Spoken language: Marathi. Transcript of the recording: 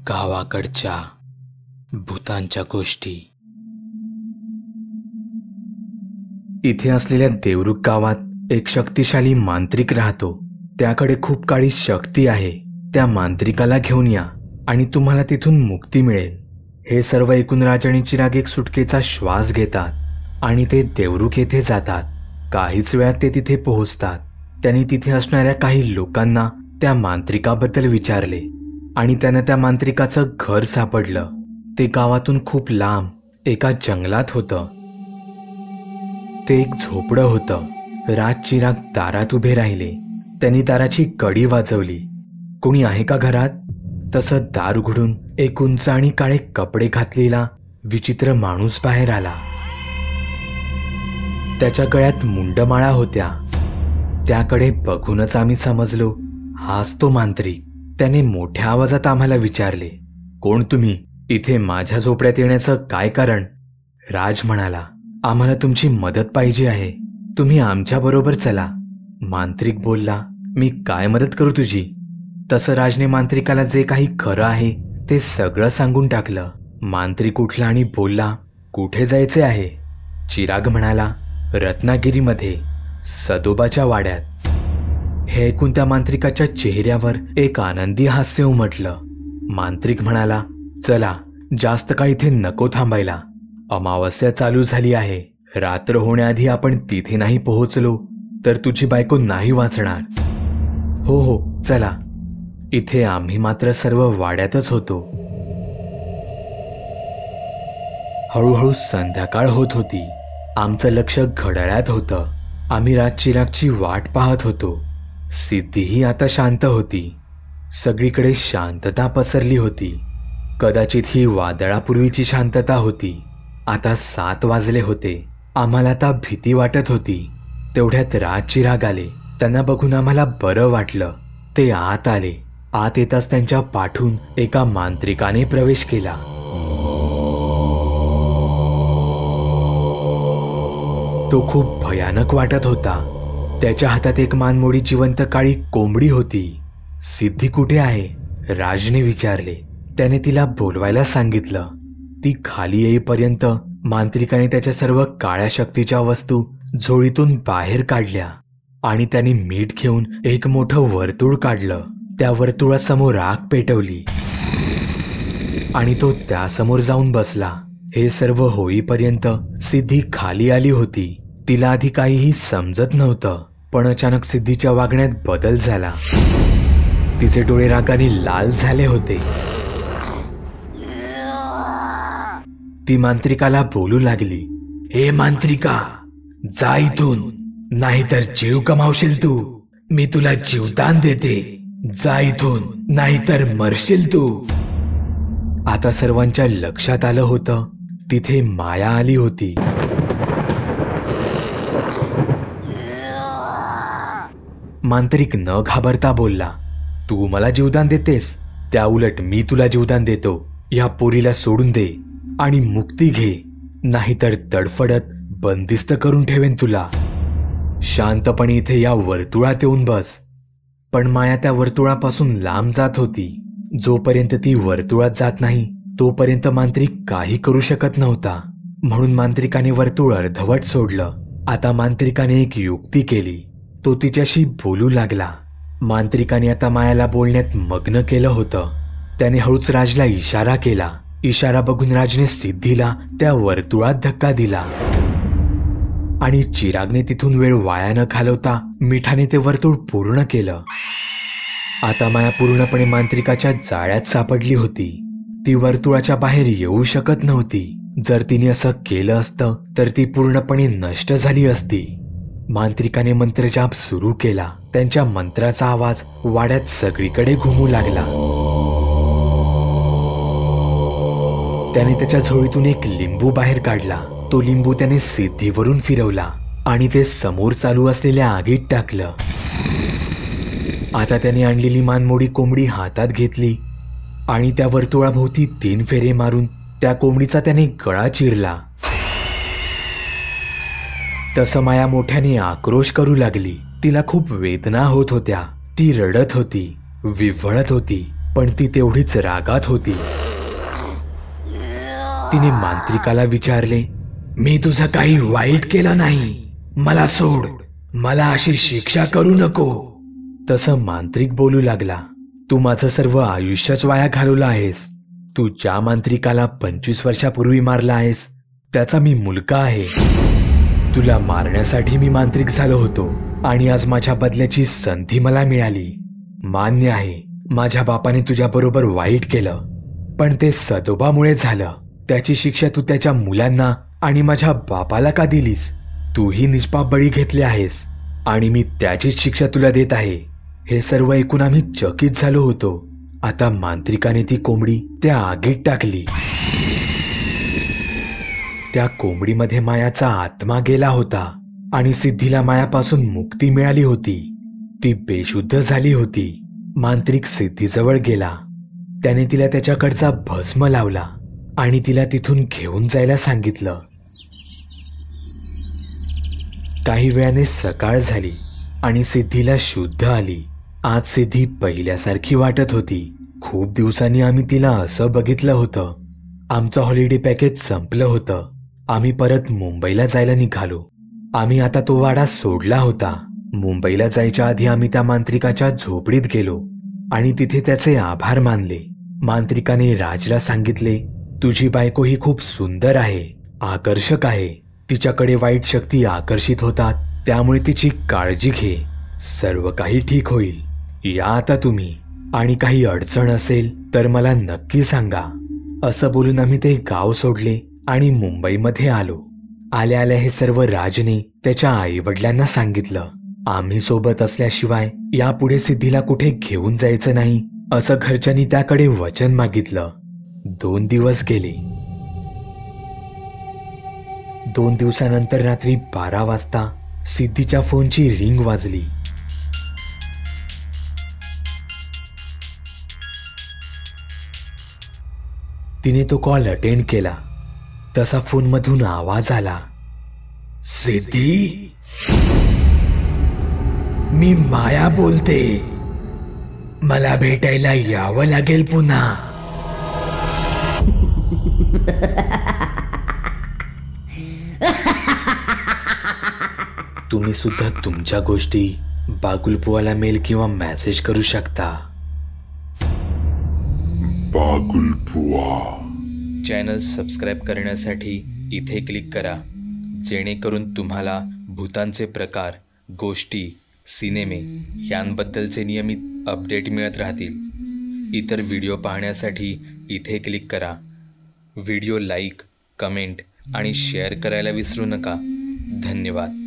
गावाकडच्या भूतांच्या गोष्टी. इथे असलेल्या देवरुख गावात एक शक्तिशाली मांत्रिक राहतो. त्याकडे खूप काळी शक्ती आहे. त्या मांत्रिकाला घेऊन या आणि तुम्हाला तिथून मुक्ती मिळेल. हे सर्व ऐकून राज आणि चिराग एक सुटकेचा श्वास घेतात आणि ते देवरुख येथे जातात. काहीच वेळात ते तिथे पोहोचतात. त्यांनी तिथे असणाऱ्या काही लोकांना त्या मांत्रिकाबद्दल विचारले आणि त्यांना त्या मांत्रिकाचं घर सापडलं. ते गावातून खूप लांब एका जंगलात होतं. ते एक झोपडं होतं. राज चिराग दारात उभे राहिले. त्यांनी दाराची कडी वाजवली. कोणी आहे का घरात? तसं दार उघडून एक उंच आणि काळे कपडे घातलेला विचित्र माणूस बाहेर आला. त्याच्या गळ्यात मुंडमाळा होत्या. त्याकडे बघूनच आम्ही समजलो हाच तो मांत्रिक. त्याने मोठ्या आवाजात आम्हाला विचारले, कोण तुम्ही? इथे माझ्या झोपड्यात येण्याचं काय कारण? राज म्हणाला, आम्हाला तुमची मदत पाहिजे आहे. तुम्ही आमच्या बरोबर चला. मांत्रिक बोलला, मी काय मदत करू तुझी? तसं राजने मांत्रिकाला जे काही खरं आहे ते सगळं सांगून टाकलं. मांत्रिक उठला आणि बोलला, कुठे जायचे आहे? चिराग म्हणाला, रत्नागिरीमध्ये सदोबाच्या वाड्यात. हे ऐकून त्या मांत्रिकाच्या चेहऱ्यावर एक आनंदी हास्य उमटलं. मांत्रिक म्हणाला, चला, जास्त काळ इथे नको थांबायला. अमावस्या चालू झाली आहे. रात्र होण्याआधी आपण तिथे नाही पोहोचलो तर तुझी बायको नाही वाचणार. हो हो, चला. इथे आम्ही मात्र सर्व वाड्यातच होतो. हळूहळू संध्याकाळ होत होती. आमचं लक्ष घड्याळात होतं. आम्ही राज चिरागची वाट पाहत होतो. सिद्धीही आता शांत होती. सगळीकडे शांतता पसरली होती. कदाचित ही वादळापूर्वीची शांतता होती. आता 7 वाजले होते. आम्हाला आता भीती वाटत होती. तेवढ्यात राज चिराग आले. त्यांना बघून आम्हाला बरं वाटलं. ते आत आले. आत येताच त्यांच्या पाठून एका मांत्रिकाने प्रवेश केला. तो खूप भयानक वाटत होता. त्याच्या हातात एक मानमोडी जिवंत काळी कोंबडी होती. सिद्धी कुठे आहे? राजने विचारले. त्याने तिला बोलवायला सांगितलं. ती खाली येईपर्यंत मांत्रिकाने त्याच्या सर्व काळ्या शक्तीच्या वस्तू झोळीतून बाहेर काढल्या आणि त्याने मीठ घेऊन एक मोठं वर्तुळ काढलं. त्या वर्तुळासमोर आग पेटवली आणि तो त्यासमोर जाऊन बसला. हे सर्व होईपर्यंत सिद्धी खाली आली होती. तिला आधी काहीही समजत नव्हतं, पण अचानक सिद्धीच्या वागण्यात बदल झाला. तिचे डोळे रागाने लाल झाले होते. ती मांत्रिकाला बोलू लागली, हे मांत्रिका, जा इथून, नाहीतर जीव गमावशील तू. मी तुला जीवदान देते. जा इथून, नाहीतर मरशील तू. आता सर्वांच्या लक्षात आलं होतं तिथे माया आली होती. मांत्रिक न घाबरता बोलला, तू मला जीवदान देतेस, त्या उलट मी तुला जीवदान देतो. या पोरीला सोडून दे आणि मुक्ती घे, नाहीतर तडफडत बंदिस्त करून ठेवेन तुला. शांतपणे इथे या वर्तुळात येऊन बस. पण माया त्या वर्तुळापासून लांब जात होती. जोपर्यंत ती वर्तुळात जात नाही तोपर्यंत मांत्रिक काही करू शकत नव्हता. म्हणून मांत्रिकाने वर्तुळ अर्धवट सोडलं. आता मांत्रिकाने एक युक्ती केली. तो तिच्याशी बोलू लागला. मांत्रिकाने आता मायाला बोलण्यात मग्न केलं होतं. त्याने हळूच राजला इशारा केला. इशारा बघून राजने सिद्धीला त्या वर्तुळात धक्का दिला आणि चिरागने तिथून वेळ वाया न घालवता मिठाने ते वर्तुळ पूर्ण केलं. आता माया पूर्णपणे मांत्रिकाच्या जाळ्यात सापडली होती. ती वर्तुळाच्या बाहेर येऊ शकत नव्हती. जर तिने असं केलं असतं तर ती पूर्णपणे नष्ट झाली असती. मांत्रिकाने मंत्रजाप सुरू केला. त्यांच्या मंत्राचा आवाज वाड्यात सगळीकडे घुमू लागला. त्याने त्याच्या झोळीतून एक लिंबू बाहेर काढला. तो लिंबू त्याने सिद्धीवरून फिरवला आणि ते समोर चालू असलेल्या आगीत टाकलं. आता त्याने आणलेली मानमोडी कोंबडी हातात घेतली आणि त्या वर्तुळाभोवती 3 फेरे मारून त्या कोंबडीचा त्याने गळा चिरला. तसं माया मोठ्याने आक्रोश करू लागली. तिला खूप वेदना होत होत्या. ती रडत होती, विव्हळत होती, पण ती तेवढीच रागात होती. तिने मांत्रिकाला विचारले, मी तुझं काही वाईट केलं नाही, मला सोड, मला अशी शिक्षा करू नको. तसं मांत्रिक बोलू लागला, तू माझं सर्व आयुष्यच वाया घालवलं आहेस. तू ज्या मांत्रिकाला 25 वर्षापूर्वी मारला आहेस त्याचा मी मुलगा आहे. तुला मारण्यासाठी मी मांत्रिक झालो होतो आणि आज माझ्या बदल्याची संधी मला मिळाली. मान्य आहे, माझ्या बापाने तुझ्या बरोबर वाईट केलं, पण ते सदोबामुळे झालं. त्याची शिक्षा तू त्याच्या मुलांना आणि माझ्या बापाला का दिलीस? तूही निष्पाप बळी घेतले आहेस आणि मी त्याचीच शिक्षा तुला देत आहे. हे सर्व ऐकून आम्ही चकित झालो होतो. आता मांत्रिकाने ती कोंबडी त्या आगीत टाकली. त्या कोंबडीमध्ये मायाचा आत्मा गेला होता आणि सिद्धीला मायापासून मुक्ती मिळाली होती. ती बेशुद्ध झाली होती. मांत्रिक सिद्धीजवळ गेला. त्याने तिला त्याच्याकडचा भस्म लावला आणि तिला तिथून घेऊन जायला सांगितलं. काही वेळाने सकाळ झाली आणि सिद्धीला शुद्ध आली. आज सिद्धी पहिल्यासारखी वाटत होती. खूप दिवसांनी आम्ही तिला असं बघितलं होतं. आमचं हॉलिडे पॅकेज संपलं होतं. आम्ही परत मुंबईला जायला निघालो. आम्ही आता तो वाडा सोडला होता. मुंबईला जायच्या आधी आम्ही त्या मांत्रिकाच्या झोपडीत गेलो आणि तिथे त्याचे आभार मानले. मांत्रिकाने राजला सांगितले, तुझी बायको ही खूप सुंदर आहे, आकर्षक आहे. तिच्याकडे वाईट शक्ती आकर्षित होतात, त्यामुळे तिची काळजी घे. सर्व काही ठीक होईल. या आता तुम्ही, आणि काही अडचण असेल तर मला नक्की सांगा. असं बोलून आम्ही ते गाव सोडले आणि मुंबईमध्ये आलो. आल्या आल्या हे सर्व राजने त्याच्या आई वडिलांना सांगितलं. आम्ही सोबत असल्याशिवाय यापुढे सिद्धीला कुठे घेऊन जायचं नाही असं घरच्यांनी त्याकडे वचन मागितलं. 2 दिवस गेले. 2 दिवसानंतर रात्री 12 वाजता सिद्धीच्या फोनची रिंग वाजली. तिने तो कॉल अटेंड केला. तसा फोनमधून आवाज आला, सिद्धी, मी माया बोलते. मला भेटायला यावं लागेल पुन्हा. तुम्ही सुद्धा तुमच्या गोष्टी बागुलपुवाला मेल किंवा मेसेज करू शकता. बागुलपुवा चॅनल सबस्क्राईब करण्यासाठी इथे क्लिक करा, जेणेकरून तुम्हाला भूतांचे प्रकार, गोष्टी, सिनेमे यांबद्दलचे नियमित अपडेट मिळत राहतील. इतर व्हिडिओ पाहण्यासाठी इथे क्लिक करा. व्हिडिओ लाईक, कमेंट आणि शेअर करायला विसरू नका. धन्यवाद.